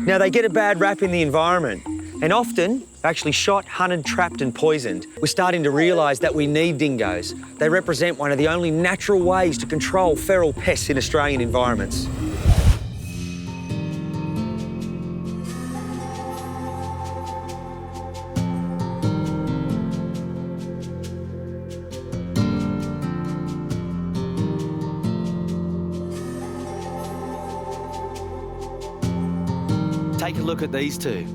Now, they get a bad rap in the environment and often actually shot, hunted, trapped and poisoned. We're starting to realise that we need dingoes. They represent one of the only natural ways to control feral pests in Australian environments. Take a look at these two.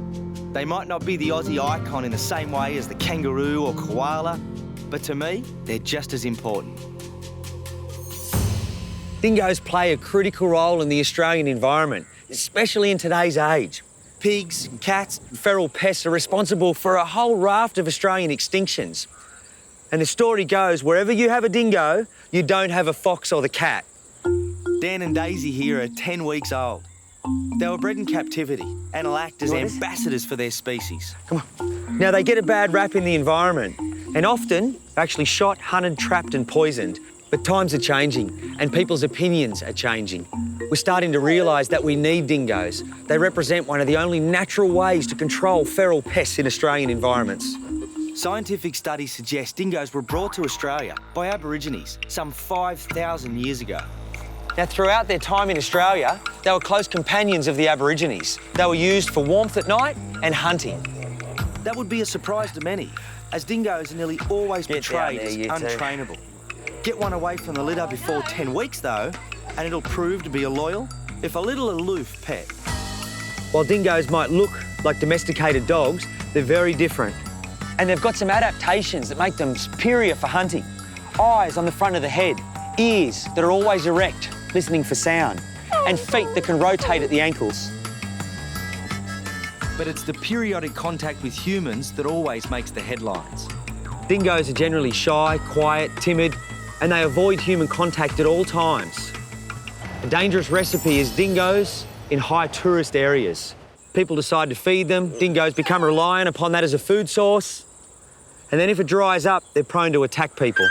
They might not be the Aussie icon in the same way as the kangaroo or koala, but to me, they're just as important. Dingoes play a critical role in the Australian environment, especially in today's age. Pigs, cats, and feral pests are responsible for a whole raft of Australian extinctions. And the story goes, wherever you have a dingo, you don't have a fox or the cat. Dan and Daisy here are 10 weeks old. They were bred in captivity and will act as ambassadors for their species. Come on. Now, they get a bad rap in the environment and often actually shot, hunted, trapped and poisoned. But times are changing and people's opinions are changing. We're starting to realise that we need dingoes. They represent one of the only natural ways to control feral pests in Australian environments. Scientific studies suggest dingoes were brought to Australia by Aborigines some 5,000 years ago. Now, throughout their time in Australia, they were close companions of the Aborigines. They were used for warmth at night and hunting. That would be a surprise to many, as dingoes are nearly always portrayed as untrainable. Get one away from the litter before 10 weeks, though, and it'll prove to be a loyal, if a little aloof, pet. While dingoes might look like domesticated dogs, they're very different. And they've got some adaptations that make them superior for hunting. Eyes on the front of the head, ears that are always erect, listening for sound, and feet that can rotate at the ankles. But it's the periodic contact with humans that always makes the headlines. Dingoes are generally shy, quiet, timid, and they avoid human contact at all times. A dangerous recipe is dingoes in high tourist areas. People decide to feed them, dingoes become reliant upon that as a food source, and then if it dries up, they're prone to attack people.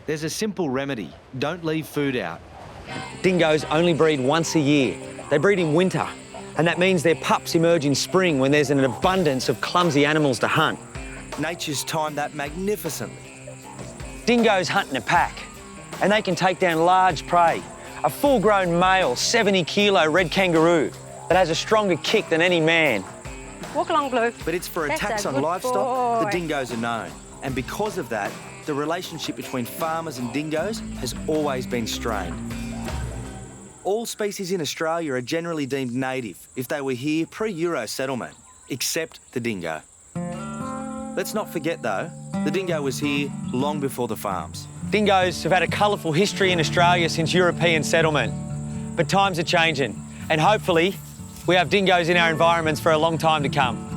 There's a simple remedy. Don't leave food out. Dingoes only breed once a year. They breed in winter, and that means their pups emerge in spring when there's an abundance of clumsy animals to hunt. Nature's timed that magnificently. Dingoes hunt in a pack, and they can take down large prey. A full-grown male, 70-kilo red kangaroo that has a stronger kick than any man. Walk along, Blue. But it's for attacks on livestock the dingoes are known. And because of that, the relationship between farmers and dingoes has always been strained. All species in Australia are generally deemed native if they were here pre-Euro settlement, except the dingo. Let's not forget, though, the dingo was here long before the farms. Dingoes have had a colourful history in Australia since European settlement. But times are changing, and hopefully we have dingoes in our environments for a long time to come.